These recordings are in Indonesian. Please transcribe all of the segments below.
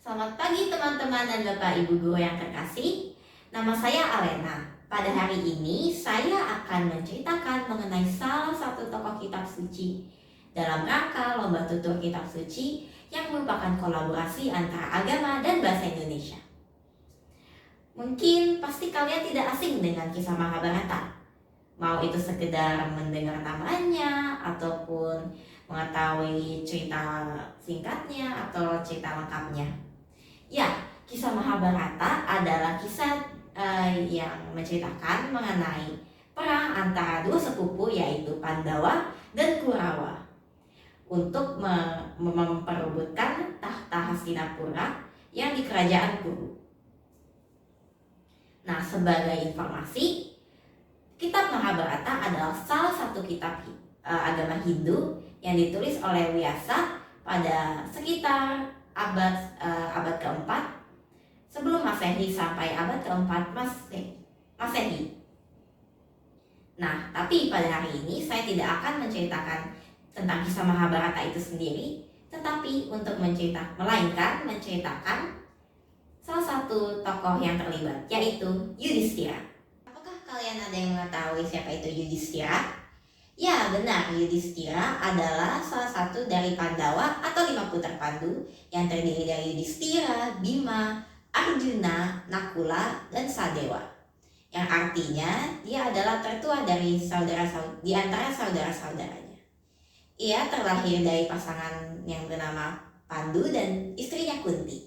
Selamat pagi teman-teman dan Bapak Ibu guru yang terkasih. Nama saya Alena. Pada hari ini saya akan menceritakan mengenai salah satu tokoh kitab suci dalam rangka lomba tutur kitab suci yang merupakan kolaborasi antara agama dan bahasa Indonesia. Mungkin pasti kalian tidak asing dengan kisah Mahabharata. Mau itu sekedar mendengar namanya ataupun mengetahui cerita singkatnya atau cerita lengkapnya. Ya, kisah Mahabharata adalah kisah yang menceritakan mengenai perang antara dua sepupu yaitu Pandawa dan Kurawa untuk memperebutkan tahta Hastinapura yang di kerajaan Kuru. Nah, sebagai informasi, kitab Mahabharata adalah salah satu kitab agama Hindu yang ditulis oleh Vyasa pada sekitar abad keempat sebelum Masehi sampai abad keempat Masehi. Nah, tapi pada hari ini saya tidak akan menceritakan tentang kisah Mahabharata itu sendiri, tetapi melainkan menceritakan salah satu tokoh yang terlibat, yaitu Yudhistira. Apakah kalian ada yang mengetahui siapa itu Yudhistira? Ya benar, Yudhistira adalah salah satu dari Pandawa atau 5 putra Pandu yang terdiri dari Yudhistira, Bima, Arjuna, Nakula, dan Sadewa. Yang artinya dia adalah tertua dari di antara saudara-saudaranya. Ia terlahir dari pasangan yang bernama Pandu dan istrinya Kunti.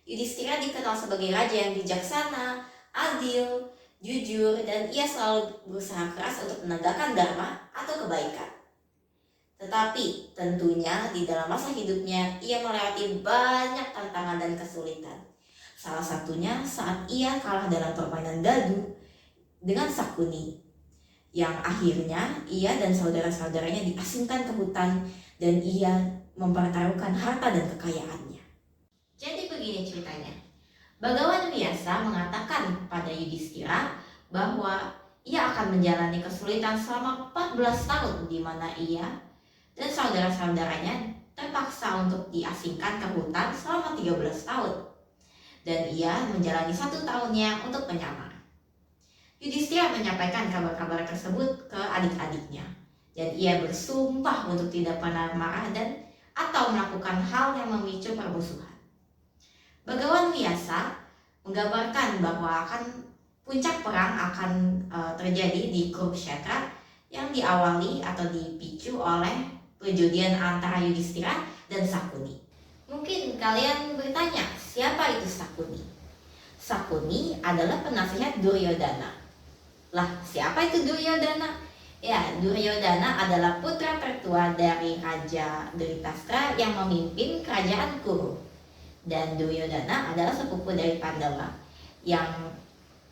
Yudhistira dikenal sebagai raja yang bijaksana, adil, jujur, dan ia selalu berusaha keras untuk menegakkan dharma atau kebaikan. Tetapi tentunya di dalam masa hidupnya ia melewati banyak tantangan dan kesulitan. Salah satunya saat ia kalah dalam permainan dadu dengan Sakuni, yang akhirnya ia dan saudara-saudaranya diasingkan ke hutan dan ia mempertaruhkan harta dan kekayaannya. Jadi begini ceritanya. Bagawan Vyasa mengatakan pada Yudhistira bahwa ia akan menjalani kesulitan selama 14 tahun di mana ia dan saudara-saudaranya terpaksa untuk diasingkan ke hutan selama 13 tahun. Dan ia menjalani 1 tahunnya untuk menyamar. Yudhistira menyampaikan kabar-kabar tersebut ke adik-adiknya. Dan ia bersumpah untuk tidak pernah marah atau melakukan hal yang memicu permusuhan. Bagawan Vyasa menggambarkan bahwa puncak perang akan terjadi di Kurukshetra yang diawali atau dipicu oleh perjudian antara Yudhistira dan Sakuni. Mungkin kalian bertanya, siapa itu Sakuni? Sakuni adalah penasihat Duryodhana. Lah, siapa itu Duryodhana? Ya, Duryodhana adalah putra tertua dari Raja Dhritarashtra yang memimpin kerajaan Kuru. Dan Duryodhana adalah sepupu dari Pandawa, yang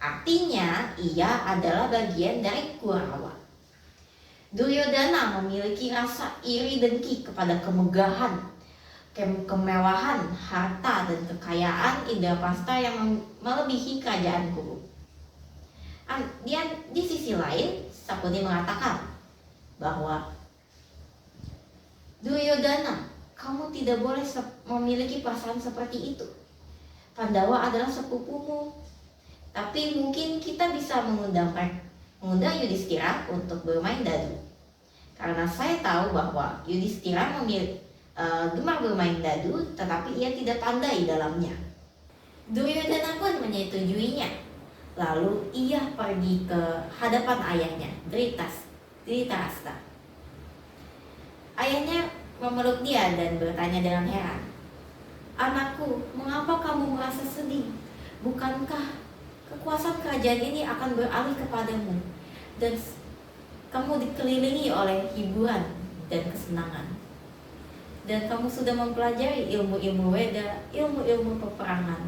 artinya ia adalah bagian dari Kurawa. Duryodhana memiliki rasa iri dengki kepada kemegahan, kemewahan, harta, dan kekayaan Indraprastha yang melebihi kerajaan Kuru. Di sisi lain, Sakuni mengatakan bahwa Duryodhana, kamu tidak boleh memiliki perasaan seperti itu. Pandawa adalah sepupumu. Tapi mungkin kita bisa mengundang Yudhistira untuk bermain dadu. Karena saya tahu bahwa Yudhistira gemar bermain dadu, tetapi ia tidak pandai dalamnya. Duryodhana pun menyetujuinya. Lalu ia pergi ke hadapan ayahnya, Dhritarashtra. Ayahnya memeluk dia dan bertanya dengan heran, "Anakku, mengapa kamu merasa sedih? Bukankah kekuasaan kerajaan ini akan beralih kepadamu dan kamu dikelilingi oleh hiburan dan kesenangan? Dan kamu sudah mempelajari ilmu-ilmu Weda, ilmu-ilmu peperangan.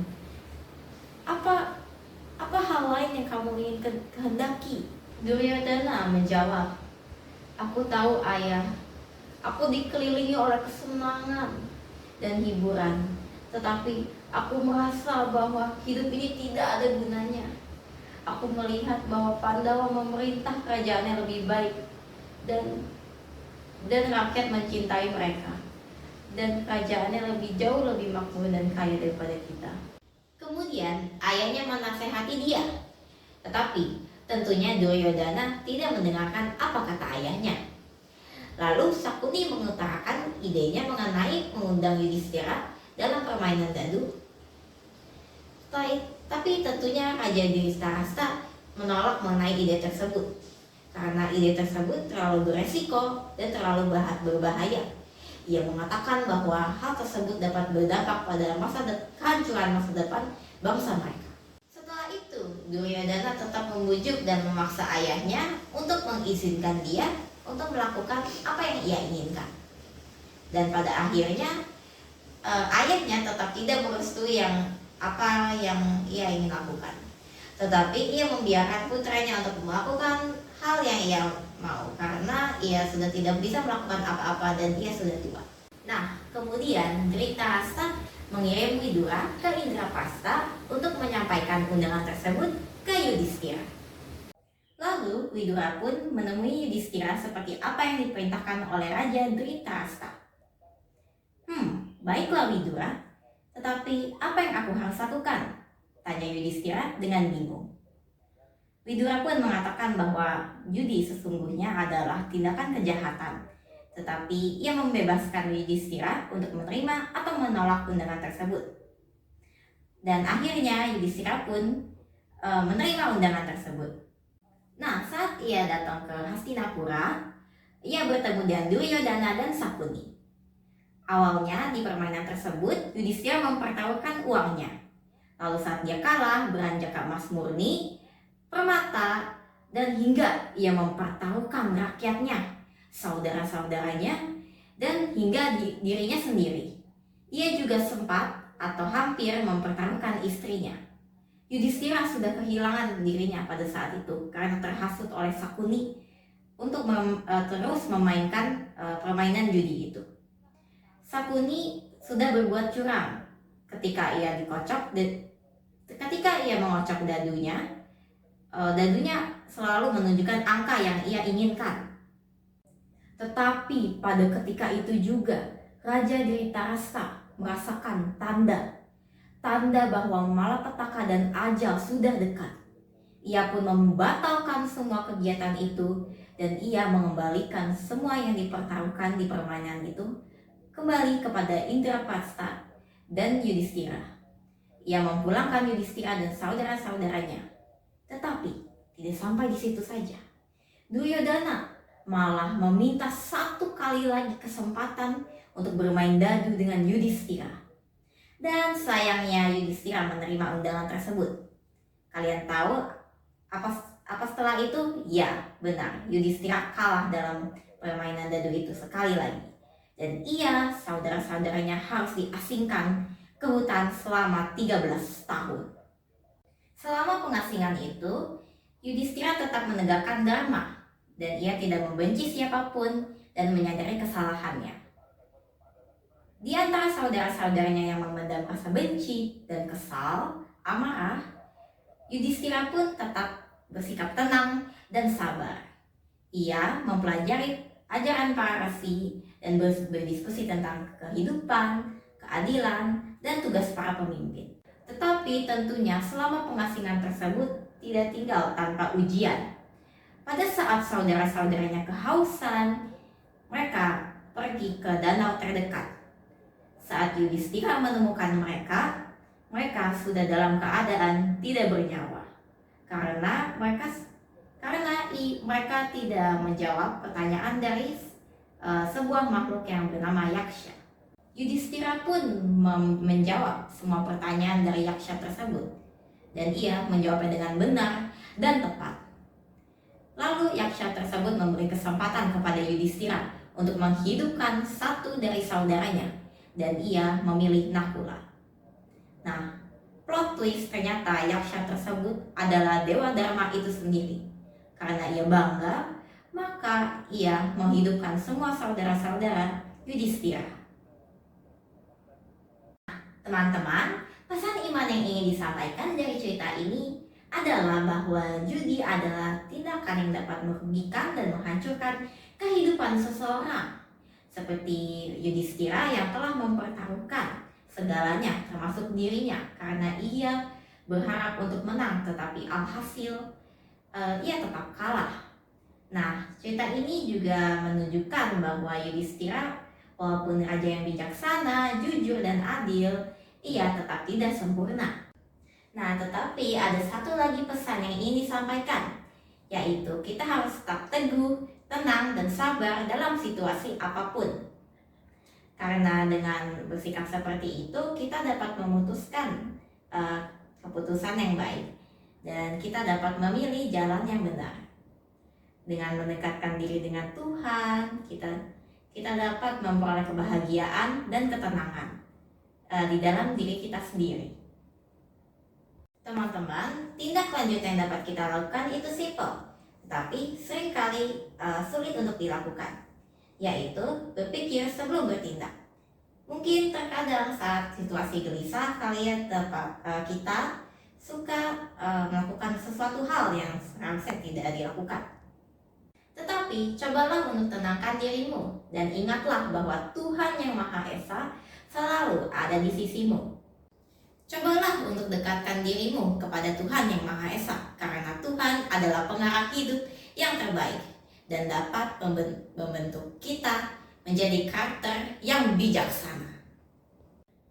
Apa hal lain yang kamu ingin kehendaki?" Duryodhana menjawab, "Aku tahu ayah, aku dikelilingi oleh kesenangan dan hiburan, tetapi aku merasa bahwa hidup ini tidak ada gunanya. Aku melihat bahwa Pandawa memerintah kerajaannya lebih baik dan rakyat mencintai mereka. dan kerajaannya jauh lebih makmur dan kaya daripada kita. Kemudian ayahnya menasehati dia, tetapi tentunya Duryodhana tidak mendengarkan apa kata ayahnya. Lalu Sakuni mengutarakan idenya mengenai mengundang Yudhistira dalam permainan dadu. Tapi tentunya Raja Dhritarashtra menolak mengenai ide tersebut, karena ide tersebut terlalu beresiko dan terlalu berbahaya. Ia mengatakan bahwa hal tersebut dapat berdampak pada kehancuran masa depan bangsa mereka. Setelah itu, Duryodhana tetap membujuk dan memaksa ayahnya untuk mengizinkan dia untuk melakukan apa yang ia inginkan. Dan pada akhirnya ayahnya tetap tidak merestui apa yang ia ingin lakukan. Tetapi ia membiarkan putranya untuk melakukan hal yang ia mau, karena ia sudah tidak bisa melakukan apa-apa dan ia sudah tua. Nah, kemudian Dhritarashtra mengirim Widura ke Indraprastha untuk menyampaikan undangan tersebut ke Yudhistira. Lalu Widura pun menemui Yudhistira seperti apa yang diperintahkan oleh Raja Dhritarashtra. Baiklah Widura, tetapi apa yang aku harus lakukan? Tanya Yudhistira dengan bingung. Widura pun mengatakan bahwa judi sesungguhnya adalah tindakan kejahatan, tetapi ia membebaskan Yudhistira untuk menerima atau menolak undangan tersebut. Dan akhirnya Yudhistira pun menerima undangan tersebut. Nah, saat ia datang ke Hastinapura, ia bertemu dengan Duryodhana dan Sakuni. Awalnya di permainan tersebut, Yudhistira mempertaruhkan uangnya. Lalu saat dia kalah, beranjak emas murni, permata, dan hingga ia mempertaruhkan rakyatnya, saudara-saudaranya, dan hingga dirinya sendiri. Ia juga sempat atau hampir mempertaruhkan istrinya. Yudhistira sudah kehilangan dirinya pada saat itu karena terhasut oleh Sakuni untuk terus memainkan permainan judi itu. Sakuni sudah berbuat curang ketika ia mengocok dadunya. Dadunya selalu menunjukkan angka yang ia inginkan. Tetapi pada ketika itu juga Raja Dhritarashtra merasakan tanda bahwa malapetaka dan ajal sudah dekat. Ia pun membatalkan semua kegiatan itu dan ia mengembalikan semua yang dipertaruhkan di permainan itu kembali kepada Indraprastha dan Yudhistira. Ia memulangkan Yudhistira dan saudara-saudaranya. Tetapi tidak sampai di situ saja. Duryodhana malah meminta satu kali lagi kesempatan untuk bermain dadu dengan Yudhistira. Dan sayangnya Yudhistira menerima undangan tersebut. Kalian tahu apa setelah itu? Ya, benar. Yudhistira kalah dalam permainan dadu itu sekali lagi. Dan ia, saudara-saudaranya harus diasingkan ke hutan selama 13 tahun. Selama pengasingan itu, Yudhistira tetap menegakkan dharma dan ia tidak membenci siapapun dan menyadari kesalahannya. Di antara saudara-saudaranya yang memendam rasa benci dan kesal, amarah, Yudhistira pun tetap bersikap tenang dan sabar. Ia mempelajari ajaran para rasi dan berdiskusi tentang kehidupan, keadilan, dan tugas para pemimpin. Tetapi tentunya selama pengasingan tersebut tidak tinggal tanpa ujian. Pada saat saudara-saudaranya kehausan, mereka pergi ke danau terdekat. Saat Yudhistira menemukan mereka sudah dalam keadaan tidak bernyawa. Karena mereka tidak menjawab pertanyaan dari sebuah makhluk yang bernama Yaksha. Yudhistira pun menjawab semua pertanyaan dari Yaksha tersebut dan ia menjawabnya dengan benar dan tepat. Lalu Yaksha tersebut memberi kesempatan kepada Yudhistira untuk menghidupkan satu dari saudaranya dan ia memilih Nakula. Nah, plot twist ternyata Yaksha tersebut adalah Dewa Dharma itu sendiri. Karena ia bangga, maka ia menghidupkan semua saudara-saudara Yudhistira. Teman-teman, pesan iman yang ingin disampaikan dari cerita ini adalah bahwa judi adalah tindakan yang dapat merugikan dan menghancurkan kehidupan seseorang. seperti Yudhistira yang telah mempertaruhkan segalanya termasuk dirinya karena ia berharap untuk menang, tetapi alhasil ia tetap kalah. Nah, cerita ini juga menunjukkan bahwa Yudhistira walaupun raja yang bijaksana, jujur, dan adil, ia tetap tidak sempurna. Nah, tetapi ada satu lagi pesan yang ingin disampaikan, yaitu kita harus tetap teguh, tenang, dan sabar dalam situasi apapun. Karena dengan bersikap seperti itu, kita dapat memutuskan keputusan yang baik, dan kita dapat memilih jalan yang benar. Dengan mendekatkan diri dengan Tuhan, kita dapat memperoleh kebahagiaan dan ketenangan di dalam diri kita sendiri. Teman-teman, tindak lanjut yang dapat kita lakukan itu simpel, tetapi seringkali sulit untuk dilakukan, yaitu berpikir sebelum bertindak. Mungkin terkadang saat situasi gelisah, kita suka melakukan sesuatu hal yang seharusnya tidak dilakukan. Tetapi cobalah untuk tenangkan dirimu dan ingatlah bahwa Tuhan yang Maha Esa selalu ada di sisimu. Cobalah untuk dekatkan dirimu kepada Tuhan yang Maha Esa, karena Tuhan adalah pengarah hidup yang terbaik dan dapat membentuk kita menjadi karakter yang bijaksana.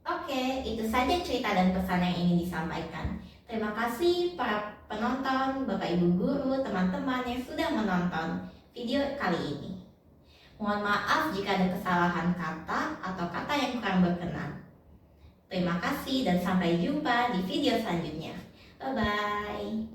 Oke, itu saja cerita dan pesan yang ingin disampaikan. Terima kasih para penonton, Bapak Ibu guru, teman-teman yang sudah menonton video kali ini. Mohon maaf jika ada kesalahan kata atau kata yang kurang berkenan. Terima kasih dan sampai jumpa di video selanjutnya. Bye-bye.